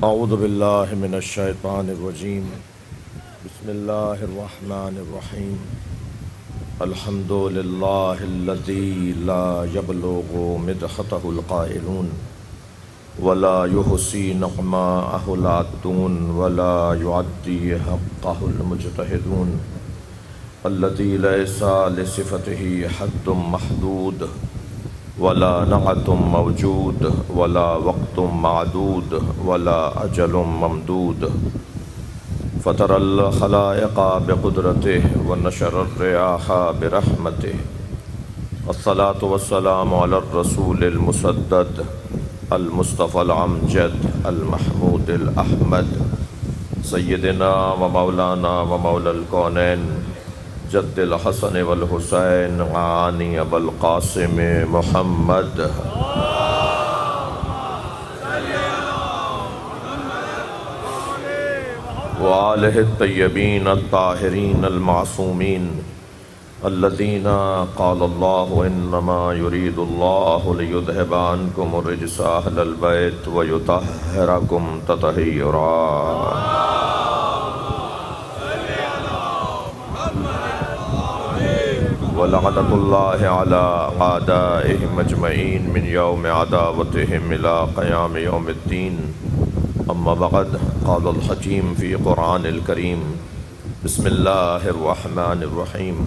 اعوذ باللہ من الشیطان الرجیم بسم اللہ الرحمن الرحیم الحمد للہ الذی لا یبلغ مدحتہ القائلون ولا یحصی نعماءہ العادون ولا یعدی حقہ المجتہدون الذی لیس لصفتہ حد محدود ولا نعت موجود ولا وقت معدود ولا اجل ممدود فطر الخلائق بقدرته ونشر الرياح برحمته والصلاة والسلام على الرسول المسدد المصطفى الامجد المحمود الاحمد سیدنا و مولانا و مولا الکونین جد الحسن والحسین عانی ابو القاسم محمد وآلہ الطیبین الطاہرین المعصومین الذین قال اللہ انما یرید اللہ لیذہب عنکم الرجس اہل البیت ویطہرکم تطہیرا ولعنت اللہ علی اعدائہم اجمعین من یوم عداوتہم الى قیام یوم الدین اما بعد قال الحکیم فی قرآن الکریم بسم اللہ الرحمن الرحیم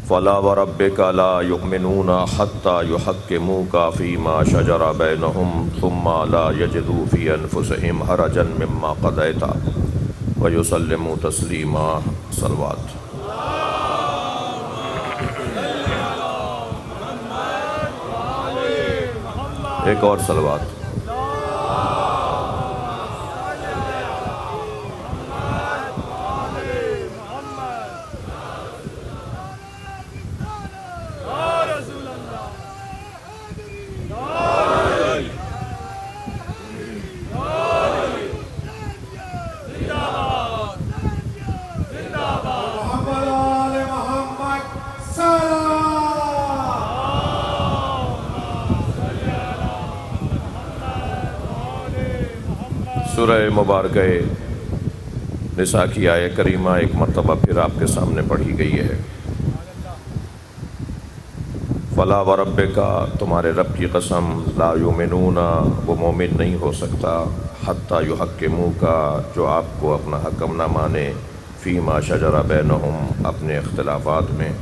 فلا وربک لا یؤمنون حتی یحکموک فیما شجر بینہم ثم لا یجدوا فی انفسہم حرجا مما قضیت ویسلموا تسلیما صلوات۔ ایک اور صلوات۔ سورہ مبارکہ نساء کی آیہ کریمہ ایک مرتبہ پھر آپ کے سامنے پڑھی گئی ہے۔ فلا وربک، تمہارے رب کی قسم، لا یؤمنون، وہ مومن نہیں ہو سکتا، حتی یحکموک، جو آپ کو اپنا حکم نہ مانے، فیما شجر بینہم، اپنے اختلافات میں،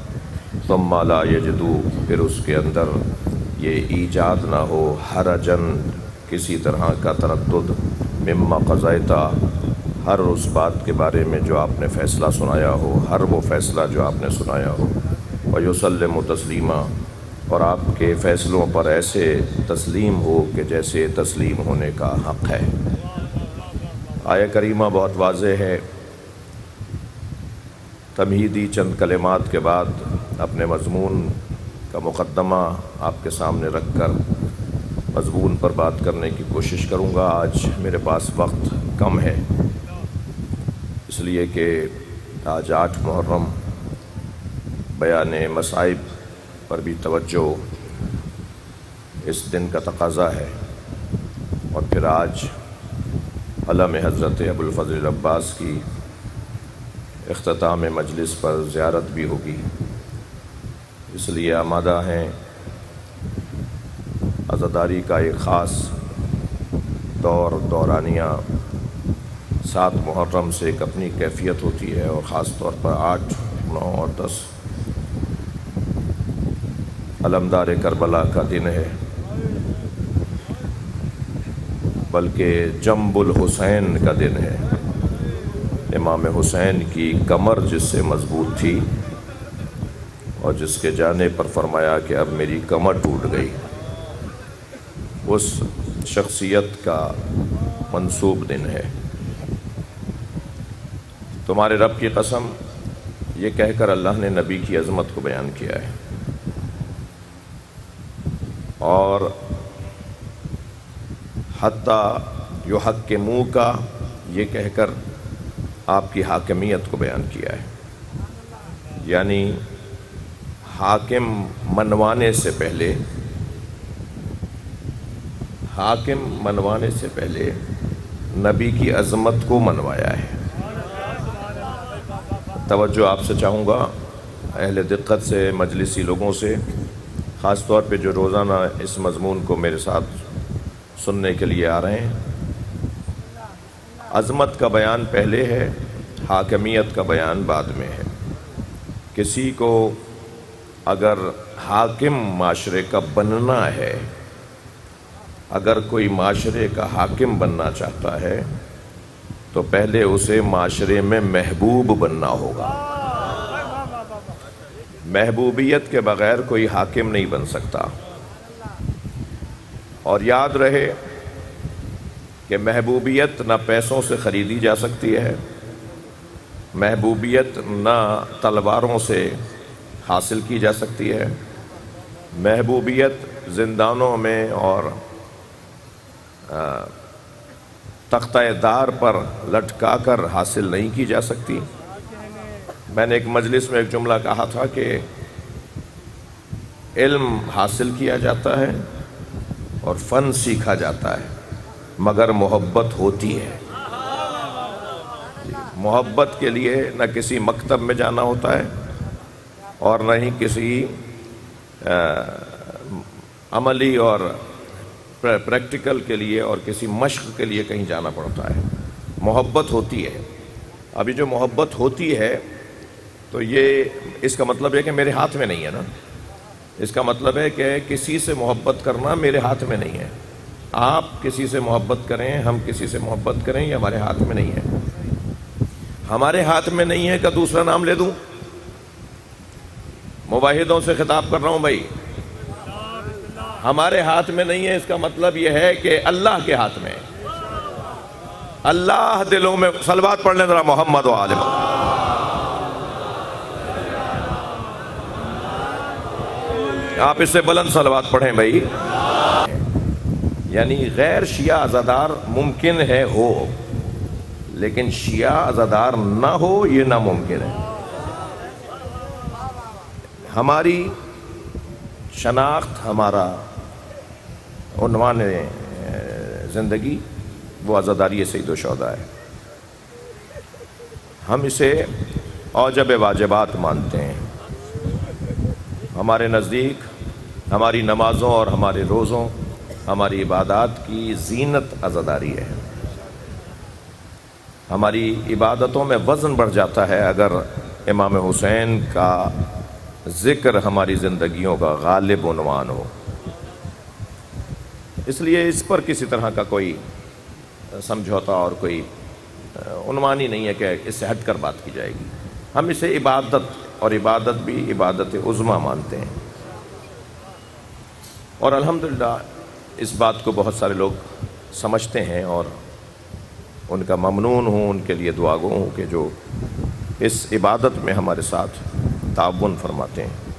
ثم لا یجدوا، پھر اس کے اندر یہ ایجاد نہ ہو، حرجن، کسی طرح کا تردد، مما قضیتا، ہر اس بات کے بارے میں جو آپ نے فیصلہ سنایا ہو، ہر وہ فیصلہ جو آپ نے سنایا ہو، ویسلموا تسلیما، اور آپ کے فیصلوں پر ایسے تسلیم ہو کہ جیسے تسلیم ہونے کا حق ہے۔ آیہ کریمہ بہت واضح ہے۔ تمہیدی چند کلمات کے بعد اپنے مضمون کا مقدمہ آپ کے سامنے رکھ کر مضمون پر بات کرنے کی کوشش کروں گا۔ آج میرے پاس وقت کم ہے، اس لیے کہ آج 8 محرم، بیان مصائب پر بھی توجہ اس دن کا تقاضا ہے، اور پھر آج علم حضرت ابو الفضل العباس کی اختتام مجلس پر زیارت بھی ہوگی، اس لیے آمادہ ہیں۔ عزاداری کا ایک خاص دورانیہ 7 محرم سے ایک اپنی کیفیت ہوتی ہے، اور خاص طور پر 8، 9 اور 10 علمدار کربلا کا دن ہے، بلکہ جنب الحسین کا دن ہے۔ امام حسین کی کمر جس سے مضبوط تھی اور جس کے جانے پر فرمایا کہ اب میری کمر ٹوٹ گئی، اس شخصیت کا منسوب دن ہے۔ تمہارے رب کی قسم، یہ کہہ کر اللہ نے نبی کی عظمت کو بیان کیا ہے، اور حتی یحکموک، یہ کہہ کر آپ کی حاکمیت کو بیان کیا ہے، یعنی حاکم منوانے سے پہلے حاکم منوانے سے پہلے نبی کی عظمت کو منوایا ہے۔ توجہ آپ سے چاہوں گا، اہل دقت سے، مجلسی لوگوں سے، خاص طور پہ جو روزانہ اس مضمون کو میرے ساتھ سننے کے لیے آ رہے ہیں۔ عظمت کا بیان پہلے ہے، حاکمیت کا بیان بعد میں ہے۔ کسی کو اگر حاکم معاشرے کا بننا ہے، اگر کوئی معاشرے کا حاکم بننا چاہتا ہے تو پہلے اسے معاشرے میں محبوب بننا ہوگا۔ محبوبیت کے بغیر کوئی حاکم نہیں بن سکتا۔ اور یاد رہے کہ محبوبیت نہ پیسوں سے خریدی جا سکتی ہے، محبوبیت نہ تلواروں سے حاصل کی جا سکتی ہے، محبوبیت زندانوں میں اور تختہ دار پر لٹکا کر حاصل نہیں کی جا سکتی۔ میں نے ایک مجلس میں ایک جملہ کہا تھا کہ علم حاصل کیا جاتا ہے اور فن سیکھا جاتا ہے، مگر محبت ہوتی ہے۔ محبت کے لیے نہ کسی مکتب میں جانا ہوتا ہے اور نہ ہی کسی عملی اور پریکٹیکل کے لیے اور کسی مشق کے لیے کہیں جانا پڑتا ہے۔ محبت ہوتی ہے۔ ابھی جو محبت ہوتی ہے تو یہ اس کا مطلب ہے کہ میرے ہاتھ میں نہیں ہے نا، اس کا مطلب ہے کہ کسی سے محبت کرنا میرے ہاتھ میں نہیں ہے۔ آپ کسی سے محبت کریں، ہم کسی سے محبت کریں، یہ ہمارے ہاتھ میں نہیں ہے۔ ہمارے ہاتھ میں نہیں ہے کا دوسرا نام لے دوں؟ مواحدوں سے خطاب کر رہا ہوں بھائی، ہمارے ہاتھ میں نہیں ہے اس کا مطلب یہ ہے کہ اللہ کے ہاتھ میں۔ اللہ دلوں میں، صلوات پڑھ لیں ذرا محمد و آل محمد۔ آپ اس سے بلند صلوات پڑھیں بھائی۔ یعنی غیر شیعہ عزادار ممکن ہے ہو، لیکن شیعہ عزادار نہ ہو یہ ناممکن ہے۔ ہماری شناخت، ہمارا عنوان زندگی وہ عزاداری سید الشہداء ہے۔ ہم اسے اوجب واجبات مانتے ہیں۔ ہمارے نزدیک ہماری نمازوں اور ہمارے روزوں، ہماری عبادات کی زینت عزاداری ہے۔ ہماری عبادتوں میں وزن بڑھ جاتا ہے اگر امام حسین کا ذکر ہماری زندگیوں کا غالب عنوان ہو۔ اس لیے اس پر کسی طرح کا کوئی سمجھوتا اور کوئی عنوان ہی نہیں ہے کہ اس سے ہٹ کر بات کی جائے گی۔ ہم اسے عبادت، اور عبادت بھی عبادت عظمیٰ مانتے ہیں۔ اور الحمدللہ اس بات کو بہت سارے لوگ سمجھتے ہیں اور ان کا ممنون ہوں، ان کے لیے دعا گو ہوں کہ جو اس عبادت میں ہمارے ساتھ تعاون فرماتے ہیں۔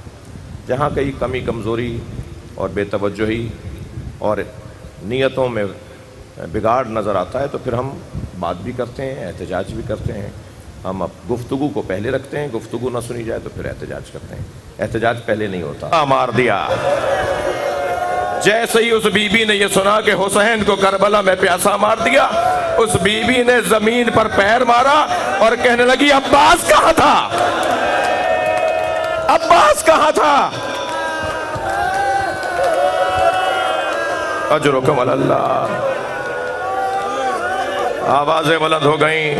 جہاں کئی کمی کمزوری اور بے توجہی اور نیتوں میں بگاڑ نظر آتا ہے تو پھر ہم بات بھی کرتے ہیں، احتجاج بھی کرتے ہیں۔ ہم اب گفتگو کو پہلے رکھتے ہیں، گفتگو نہ سنی جائے تو پھر احتجاج کرتے ہیں۔ احتجاج پہلے نہیں ہوتا۔ مار دیا جیسے ہی اس بی بی نے یہ سنا کہ حسین کو کربلا میں پیاسا مار دیا، اس بی بی نے زمین پر پیر مارا اور کہنے لگی عباس کہاں تھا؟ عباس کہاں تھا؟ اجرکم علی اللہ۔ آوازیں بلند ہو گئیں۔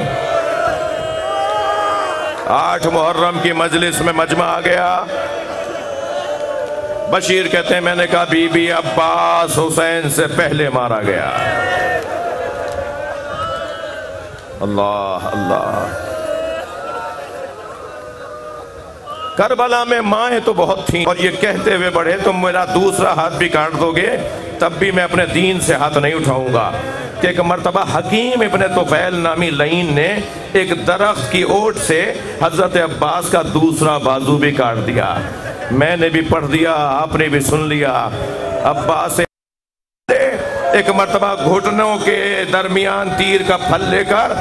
8 محرم کی مجلس میں مجمع آ گیا۔ بشیر کہتے ہیں میں نے کہا بی بی عباس حسین سے پہلے مارا گیا۔ اللہ اللہ۔ کربلا میں مائیں تو بہت تھیں اور یہ کہتے ہوئے بڑھے تم میرا دوسرا ہاتھ بھی کاٹ دو گے تب بھی میں اپنے دین سے ہاتھ نہیں اٹھاؤں گا۔ کہ ایک مرتبہ حکیم ابن طفیل نامی لعین نے ایک درخت کی اوٹ سے حضرت عباس کا دوسرا بازو بھی کاٹ دیا۔ میں نے بھی پڑھ دیا، آپ نے بھی سن لیا۔ عباس ایک مرتبہ گھٹنوں کے درمیان تیر کا پھل لے کر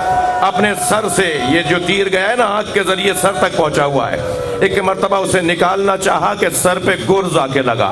اپنے سر سے، یہ جو تیر گیا ہے نا آنکھ کے ذریعے سر تک پہنچا ہوا ہے، ایک مرتبہ اسے نکالنا چاہا کہ سر پہ گرز آ کے لگا۔